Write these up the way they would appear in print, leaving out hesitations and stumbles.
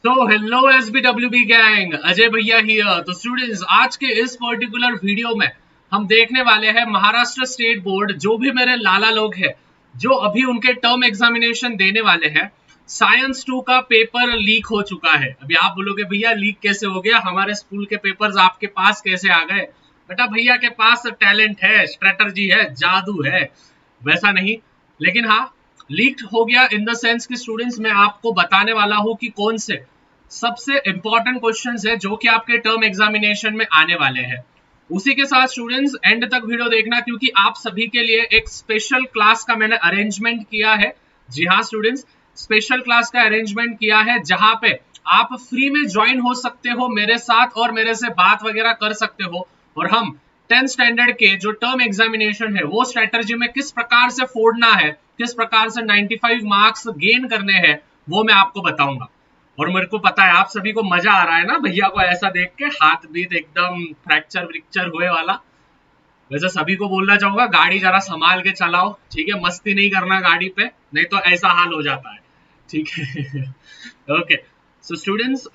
तो hello SBWB gang, Ajay भैया here. तो स्टूडेंट्स, आज के इस पर्टिकुलर वीडियो में हम देखने वाले हैं महाराष्ट्र स्टेट बोर्ड, जो भी मेरे लाला लोग हैं जो अभी उनके टर्म एग्जामिनेशन देने वाले हैं। साइंस 2 का पेपर लीक हो चुका है। अभी आप बोलोगे भैया लीक कैसे हो गया, हमारे स्कूल के पेपर्स आपके पास कैसे आ गए? बेटा भैया के पास टैलेंट है, स्ट्रेटजी है, जादू है, वैसा नहीं। लेकिन हाँ, लीक हो गया इन द सेंस कि स्टूडेंट्स मैं आपको बताने वाला हूं कि कौन से सबसे इंपॉर्टेंट क्वेश्चंस है जो कि आपके टर्म एग्जामिनेशन में आने वाले हैं। उसी के साथ स्टूडेंट्स एंड तक वीडियो देखना, क्योंकि आप सभी के लिए एक स्पेशल क्लास का मैंने अरेंजमेंट किया है। जी हाँ स्टूडेंट्स, स्पेशल क्लास का अरेंजमेंट किया है जहां पे आप फ्री में ज्वाइन हो सकते हो मेरे साथ और मेरे से बात वगैरह कर सकते हो। और हम 10th स्टैंडर्ड के जो टर्म एग्जामिनेशन है वो स्ट्रेटजी में किस प्रकार से फोड़ना है, किस प्रकार से 95 मार्क्स गेन करने हैं, वो मैं आपको बताऊंगा। और मेरे को पता है आप सभी को मजा आ रहा है ना भैया को ऐसा देख के, हाथ बीत एकदम फ्रैक्चर व्रिक्चर हुए वाला। वैसे सभी को बोलना चाहूंगा गाड़ी जरा संभाल के चलाओ, ठीक है? मस्ती नहीं करना गाड़ी पे, नहीं तो ऐसा हाल हो जाता है, ठीक है? ओके, सो स्टूडेंट्स,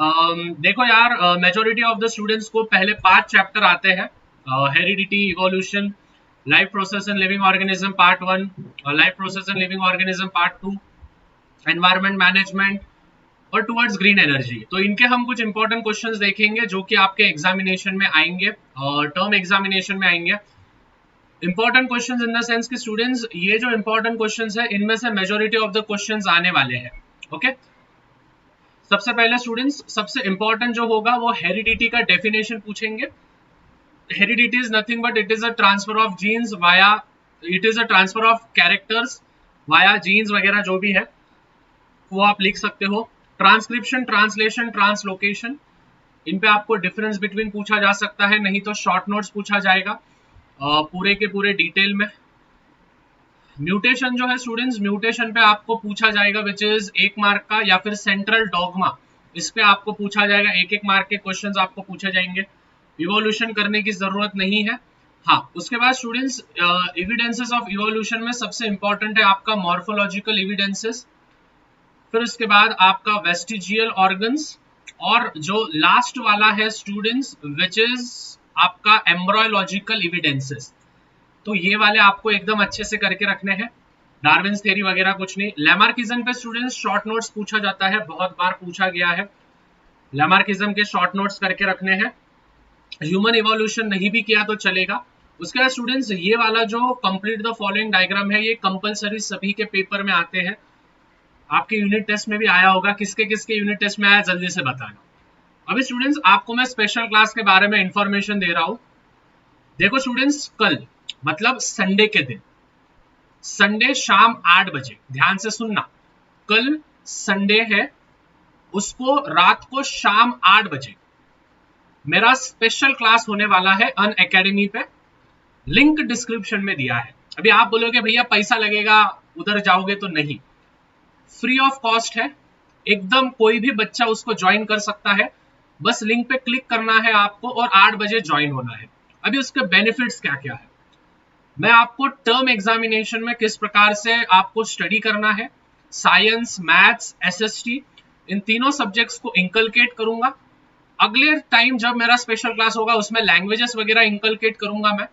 देखो यार, मेजोरिटी ऑफ द स्टूडेंट्स को पहले 5 चैप्टर आते हैं। Heredity, evolution, life process and living organism part 1, life process and living organism part 2, environment management और टुवर्ड्स ग्रीन एनर्जी। तो इनके हम कुछ इंपॉर्टेंट क्वेश्चंस देखेंगे जो कि आपके एग्जामिनेशन में आएंगे और टर्म एग्जामिनेशन में आएंगे। Important questions in the sense कि स्टूडेंट्स, ये जो इंपॉर्टेंट क्वेश्चंस है इनमें से मेजॉरिटी ऑफ द क्वेश्चंस आने वाले हैं। ओके, सबसे पहले स्टूडेंट्स, सबसे इंपॉर्टेंट जो होगा वो हेरिडिटी का डेफिनेशन पूछेंगे। Heredity is nothing but it is a transfer of genes via, it is a transfer of characters via genes वगैरह जो भी है वो आप लिख सकते हो। ट्रांसक्रिप्शन, ट्रांसलेशन, ट्रांसलोकेशन, इन पे आपको डिफरेंस बिटवीन पूछा जा सकता है, नहीं तो शॉर्ट नोट्स पूछा जाएगा पूरे के पूरे डिटेल में। म्यूटेशन जो है स्टूडेंट्स, म्यूटेशन पे आपको पूछा जाएगा विच इज 1 मार्क का, या फिर सेंट्रल डॉगमा, इस पे आपको पूछा जाएगा। 1-1 मार्क के क्वेश्चंस आपको पूछे जाएंगे। इवोल्यूशन करने की जरूरत नहीं है। हाँ, उसके बाद स्टूडेंट्स, एविडेंसेस ऑफ इवोल्यूशन में सबसे इंपॉर्टेंट है आपका मॉर्फोलॉजिकल एविडेंसेस, फिर उसके बाद आपका वेस्टिजियल ऑर्गन्स, और जो लास्ट वाला है स्टूडेंट्स विच इज आपका एम्ब्रोलॉजिकल एविडेंसेस। तो ये वाले आपको एकदम अच्छे से करके रखने हैं। डार्विन्स थ्योरी वगैरह कुछ नहीं। लैमार्किज्म पे स्टूडेंट्स शॉर्ट नोट्स पूछा जाता है, बहुत बार पूछा गया है। लैमार्किज्म के शॉर्ट नोट्स करके रखने हैं। ह्यूमन इवोल्यूशन नहीं भी किया तो चलेगा। उसके बाद स्टूडेंट्स, ये वाला जो कंप्लीट द फॉलोइंग डायग्राम है ये कंपलसरी सभी के पेपर में आते हैं। आपके यूनिट टेस्ट में भी आया होगा, किसके किसके यूनिट टेस्ट में आया जल्दी से बताना। अभी स्टूडेंट्स आपको मैं स्पेशल क्लास के बारे में इंफॉर्मेशन दे रहा हूं। देखो स्टूडेंट्स, कल मतलब संडे के दिन, संडे शाम 8 बजे, ध्यान से सुनना, कल संडे है, उसको रात को शाम 8 बजे मेरा स्पेशल क्लास होने वाला है अन एकेडमी पे। लिंक डिस्क्रिप्शन में दिया है। अभी आप बोलोगे भैया पैसा लगेगा उधर जाओगे तो, नहीं, फ्री ऑफ कॉस्ट है एकदम, कोई भी बच्चा उसको ज्वाइन कर सकता है। बस लिंक पे क्लिक करना है आपको और 8 बजे ज्वाइन होना है। अभी उसके बेनिफिट्स क्या क्या है, मैं आपको टर्म एग्जामिनेशन में किस प्रकार से आपको स्टडी करना है, साइंस, मैथ्स, एसएसटी, इन तीनों सब्जेक्ट्स को इंकलकेट करूंगा। अगले टाइम जब मेरा स्पेशल क्लास होगा उसमें लैंग्वेजेस वगैरह इंकलकेट करूंगा मैं।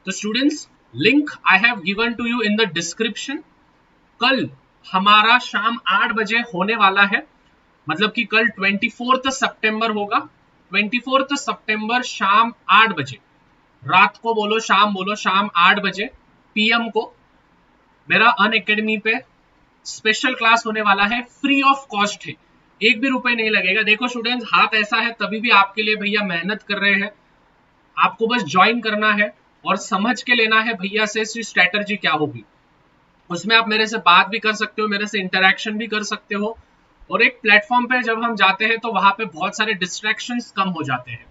तो students, link I have given to you in the description. कल हमारा शाम 8 बजे होने वाला है, मतलब कि कल 24 सितंबर होगा। 24 सितंबर शाम 8 बजे, रात को बोलो शाम बोलो, शाम 8 बजे पीएम को मेरा अन एकेडमी पे स्पेशल क्लास होने वाला है। फ्री ऑफ कॉस्ट है, 1 भी रुपए नहीं लगेगा। देखो स्टूडेंट्स, हाथ ऐसा है तभी भी आपके लिए भैया मेहनत कर रहे हैं। आपको बस ज्वाइन करना है और समझ के लेना है भैया से स्ट्रेटजी क्या होगी। उसमें आप मेरे से बात भी कर सकते हो, मेरे से इंटरेक्शन भी कर सकते हो। और एक प्लेटफॉर्म पे जब हम जाते हैं तो वहां पे बहुत सारे डिस्ट्रैक्शंस कम हो जाते हैं।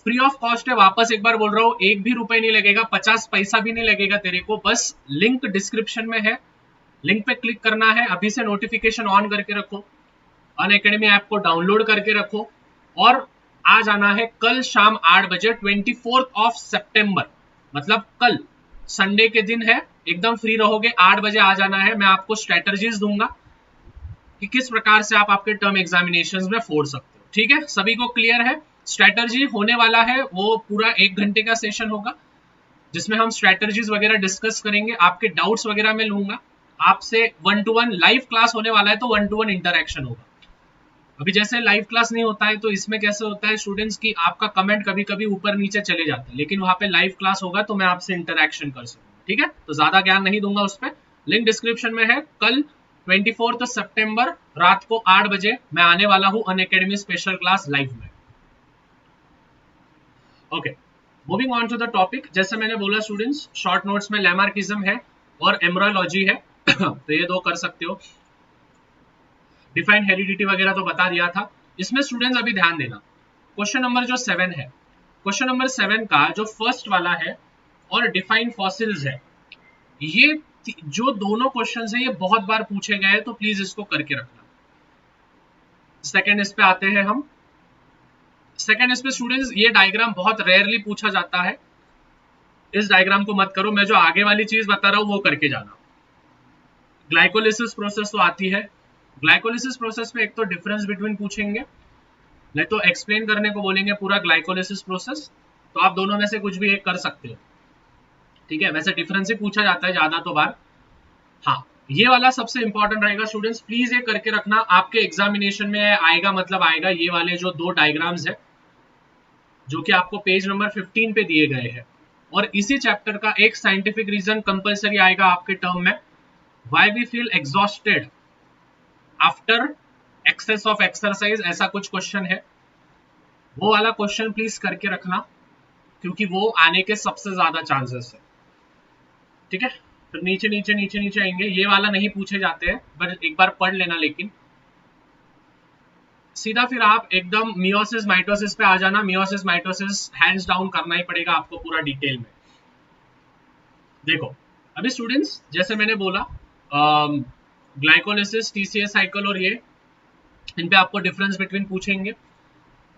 फ्री ऑफ कॉस्ट है, वापस एक बार बोल रहा हूँ, 1 भी रुपए नहीं लगेगा, 50 पैसा भी नहीं लगेगा तेरे को। बस लिंक डिस्क्रिप्शन में है, लिंक पे क्लिक करना है। अभी से नोटिफिकेशन ऑन करके रखो, अन एकेडमी ऐप को डाउनलोड करके रखो और आ जाना है कल शाम 8 बजे 24 सितंबर, मतलब कल संडे के दिन है। एकदम फ्री रहोगे, 8 बजे आ जाना है। मैं आपको स्ट्रेटजीज दूंगा, कि किस प्रकार से आप आपके टर्म एग्जामिनेशंस में फोड़ सकते हो। ठीक है, सभी को क्लियर है? स्ट्रेटजी होने वाला है, वो पूरा 1 घंटे का सेशन होगा जिसमें हम स्ट्रेटजीज वगैरह डिस्कस करेंगे, आपके डाउट्स वगैरह मैं लूंगा आपसे। 1 to 1 लाइव क्लास होने वाला है, तो 1 to 1 इंटरेक्शन होगा। अभी जैसे लाइव क्लास नहीं होता है तो इसमें कैसे होता है स्टूडेंट्स की आपका कमेंट कभी कभी ऊपर नीचे चले जाते हैं, लेकिन वहां पे लाइव क्लास होगा तो मैं आपसे इंटरेक्शन कर सकूंगा। ठीक है, तो ज्यादा ज्ञान नहीं दूंगा उस पर। लिंक डिस्क्रिप्शन में है। कल 24 सितंबर रात को 8 बजे मैं आने वाला हूं अनअकैडमी स्पेशल क्लास लाइव में। Okay, moving on to the topic. जैसे मैंने बोला स्टूडेंट्स, शॉर्ट नोट्स में लैमार्किज्म है और एमरोलॉजी है तो ये दो कर सकते हो। डिफाइन हेरिडिटी वगैरह तो बता दिया था। इसमें स्टूडेंट्स अभी ध्यान देना, क्वेश्चन नंबर जो 7 है, क्वेश्चन नंबर 7 का जो फर्स्ट वाला है और डिफाइन फॉसिल्स है, ये जो दोनों क्वेश्चंस है ये बहुत बार पूछे गए हैं, तो प्लीज इसको करके रखना। सेकंड इस पे आते हैं हम। सेकंड इस पे स्टूडेंट्स, ये डायग्राम बहुत रेयरली पूछा जाता है, इस डायग्राम को मत करो, मैं जो आगे वाली चीज बता रहा हूं वो करके जाना। ग्लाइकोलिसिस प्रोसेस तो आती है। ग्लाइकोलिसिस प्रोसेस में एक तो डिफरेंस बिटवीन पूछेंगे, नहीं तो एक्सप्लेन करने को बोलेंगे पूरा ग्लाइकोलिसिस प्रोसेस, तो आप दोनों में से कुछ भी एक कर सकते हो। ठीक है, वैसे डिफरेंस ही पूछा जाता है ज्यादा तो बार। हाँ, ये वाला सबसे इंपॉर्टेंट रहेगा स्टूडेंट्स, प्लीज ये करके रखना, आपके एग्जामिनेशन में आएगा, मतलब आएगा। ये वाले जो दो डायग्राम्स है जो कि आपको पेज नंबर 15 पे दिए गए हैं, और इसी चैप्टर का एक साइंटिफिक रीजन कंपलसरी आएगा आपके टर्म में। Why we feel exhausted after excess of exercise, ऐसा कुछ क्वेश्चन है, वो वाला क्वेश्चन प्लीज करके रखना, क्योंकि वो आने के सबसे ज्यादा चांसेस है। ठीक है, तो नीचे नीचे नीचे नीचे आएंगे, ये वाला नहीं पूछे जाते हैं, बट एक बार पढ़ लेना। लेकिन सीधा फिर आप एकदम मियोसिस माइटोसिस पे आ जाना। मियोसिस माइटोसिस हैंड्स डाउन करना ही पड़ेगा आपको पूरा डिटेल में। देखो अभी स्टूडेंट्स, जैसे मैंने बोला ग्लाइकोलिसिस, टीसीएस साइकिल और ये, इन पे आपको डिफरेंस बिटवीन पूछेंगे।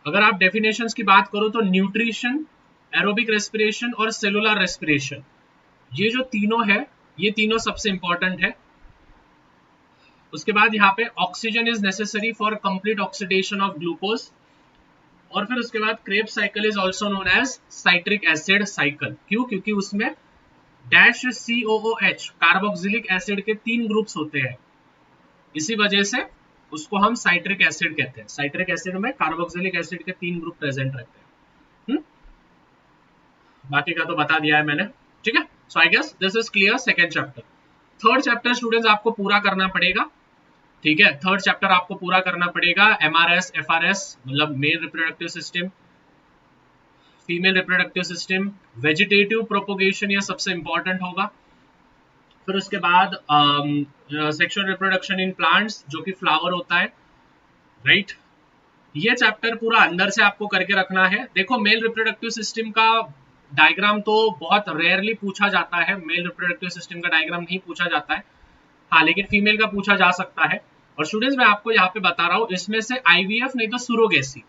अगर आप डेफिनेशंस की बात करो तो न्यूट्रिशन, एरोबिक रेस्पिरेशन और सेलुलर रेस्पिरेशन, ये जो तीनों है, ये तीनों सबसे इंपॉर्टेंट है। उसके बाद यहाँ पे oxygen is necessary for complete oxidation of glucose, और फिर उसके बाद Krebs cycle is also known as citric acid cycle. क्यों? क्योंकि उसमें डैश COOH कार्बोक्सिलिक एसिड के 3 ग्रुप्स होते हैं, इसी वजह से उसको हम साइट्रिक एसिड कहते हैं। साइट्रिक एसिड में कार्बोक्सिलिक एसिड के 3 ग्रुप प्रेजेंट रहते हैं। बाकी का तो बता दिया है मैंने। ठीक है, so I guess this is clear. Second chapter. Third chapter students आपको पूरा करना पड़ेगा। ठीक है, थर्ड चैप्टर आपको पूरा करना पड़ेगा। MRS FRS मतलब male reproductive system, female reproductive system, vegetative propagation, ये सबसे इंपॉर्टेंट होगा। फिर उसके बाद सेक्सुअल रिप्रोडक्शन इन प्लांट्स, जो कि फ्लावर होता है, राइट। ये चैप्टर पूरा अंदर से आपको करके रखना है। देखो मेल रिप्रोडक्टिव सिस्टम का डायग्राम तो बहुत रेयरली पूछा जाता है, मेल रिप्रोडक्टिव सिस्टम का डायग्राम नहीं पूछा जाता है, हाँ, लेकिन फीमेल का पूछा जा सकता है। और स्टूडेंट्स मैं आपको यहाँ पे बता रहा हूँ, इसमें से IVF नहीं तो सुरोगेसी,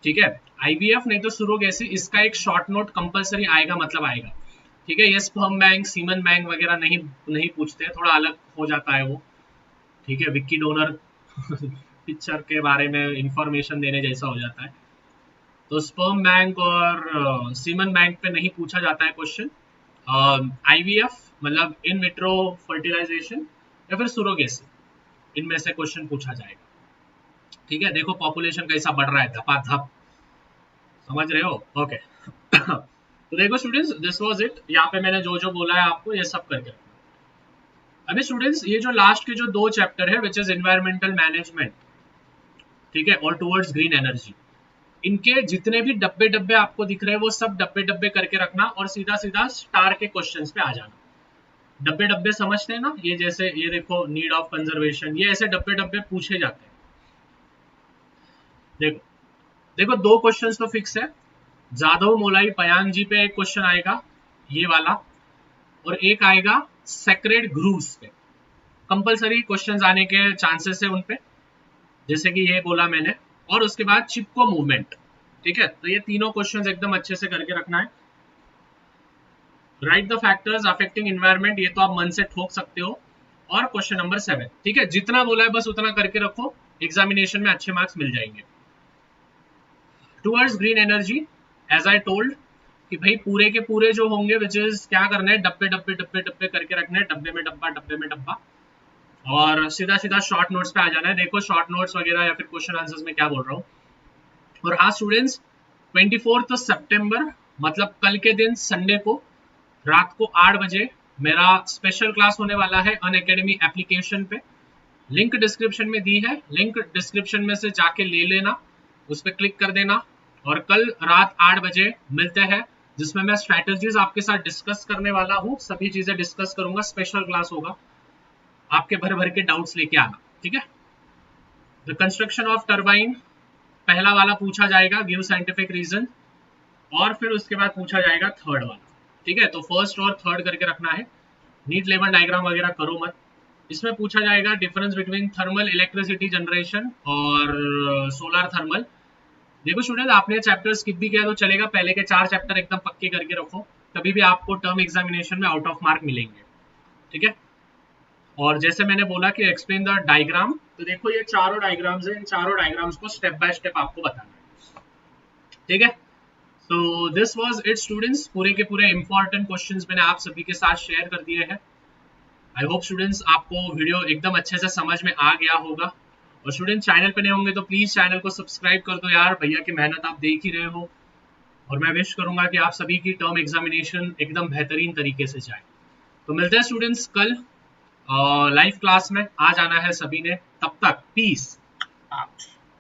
ठीक है, IVF नहीं तो सुरोगेसी, इसका एक शॉर्ट नोट कंपलसरी आएगा, मतलब आएगा। ठीक है, ये स्पर्म बैंक, सीमन बैंक वगैरह नहीं पूछते, थोड़ा अलग हो जाता है वो। ठीक है, विक्की डोनर पिक्चर के बारे में इंफॉर्मेशन देने जैसा हो जाता है। तो स्पर्म बैंक और सीमन बैंक पे नहीं पूछा जाता है क्वेश्चन। IVF मतलब इन विट्रो फर्टिलाइजेशन या फिर सुरोगेसी, इनमें से क्वेश्चन पूछा जाएगा। ठीक है, देखो पॉपुलेशन कैसा बढ़ रहा है, धपाधप, समझ रहे हो? ओके तो देखो स्टूडेंट्स, दिस वाज इट। यहाँ पे मैंने जो जो बोला है आपको ये सब करके रखना। अभी स्टूडेंट्स ये जो लास्ट के जो 2 चैप्टर है, विच इज एनवायरमेंटल मैनेजमेंट, ठीक है, और टुवर्ड्स ग्रीन एनर्जी, इनके जितने भी डब्बे डब्बे आपको दिख रहे हैं वो सब डब्बे डब्बे करके रखना, और सीधा सीधा स्टार के क्वेश्चंस पे आ जाना। डब्बे डब्बे समझते हैं ना, ये जैसे ये देखो नीड ऑफ कंजर्वेशन, ये ऐसे डब्बे डब्बे पूछे जाते हैं। देखो देखो 2 क्वेश्चंस तो फिक्स है, जाधव मोलाई पयांग जी पे एक क्वेश्चन आएगा ये वाला, और एक आएगा सेक्रेड ग्रूव्स पे। कंपलसरी क्वेश्चंस आने के चांसेस है उनपे, जैसे कि ये बोला मैंने। और उसके बाद चिपको मूवमेंट, ठीक है, तो ये तीनों क्वेश्चंस एकदम अच्छे से करके रखना है। Right the factors affecting environment, ये तो आप मन से ठोक सकते हो, और क्वेश्चन नंबर 7। ठीक है, जितना बोला है बस उतना करके रखो, एग्जामिनेशन में अच्छे मार्क्स मिल जाएंगे। Towards green energy, as I told कि भाई पूरे के पूरे जो होंगे विच इज क्या करना है, डब्बे डब्बे डब्बे डब्बे करके रखने हैं, डब्बे में डब्बा डब्बे में डब्बा, और सीधा सीधा शॉर्ट नोट्स पे आ जाना है। देखो शॉर्ट नोट्स वगैरह या फिर क्वेश्चन आंसर्स में क्या बोल रहा हूँ। और हाँ स्टूडेंट्स, 24 सितंबर मतलब कल के दिन संडे को रात को 8 बजे मेरा स्पेशल क्लास होने वाला है अनअकैडमी एप्लीकेशन पे। लिंक डिस्क्रिप्शन में दी है, लिंक डिस्क्रिप्शन में से जाके ले लेना, उस पर क्लिक कर देना। और कल रात 8 बजे मिलते हैं, जिसमें मैं स्ट्रैटेजीज आपके साथ डिस्कस करने वाला हूँ, सभी चीजें डिस्कस करूंगा, स्पेशल क्लास होगा, आपके भर भर के डाउट्स लेके आना। ठीक है, द कंस्ट्रक्शन ऑफ टर्बाइन पहला वाला पूछा जाएगा, गिव साइंटिफिक रीजन, और फिर उसके बाद पूछा जाएगा थर्ड वाला। ठीक है, तो फर्स्ट और थर्ड करके रखना है, नीट लेवल डायग्राम वगैरह करो मत। इसमें पूछा जाएगा difference between thermal electricity generation और सोलर थर्मल। देखो स्टूडेंट, आपने चैप्टर स्किप भी किया तो चलेगा, पहले के 4 चैप्टर एकदम पक्के करके रखो, तभी भी आपको टर्म एग्जामिनेशन में आउट ऑफ मार्क मिलेंगे। ठीक है, और जैसे मैंने बोला कि एक्सप्लेन द डायग्राम, तो देखो ये चारों डायग्राम्स हैं, इन चारों डायग्राम्स को स्टेप बाय स्टेप आपको बताना है। ठीक है, तो दिस वाज इट स्टूडेंट्स, पूरे के पूरे इंपॉर्टेंट क्वेश्चंस मैंने आप सभी के साथ शेयर कर दिए हैं। आई होप स्टूडेंट्स आपको वीडियो एकदम अच्छे से समझ में आ गया होगा। और स्टूडेंट चैनल पे नए होंगे तो प्लीज चैनल को सब्सक्राइब कर दो यार, भैया की मेहनत आप देख ही रहे हो। और मैं विश करूंगा कि आप सभी की टर्म एग्जामिनेशन एकदम बेहतरीन तरीके से जाए। तो मिलते हैं स्टूडेंट्स कल लाइव क्लास में, आ जाना है सभी ने। तब तक पीस आउट।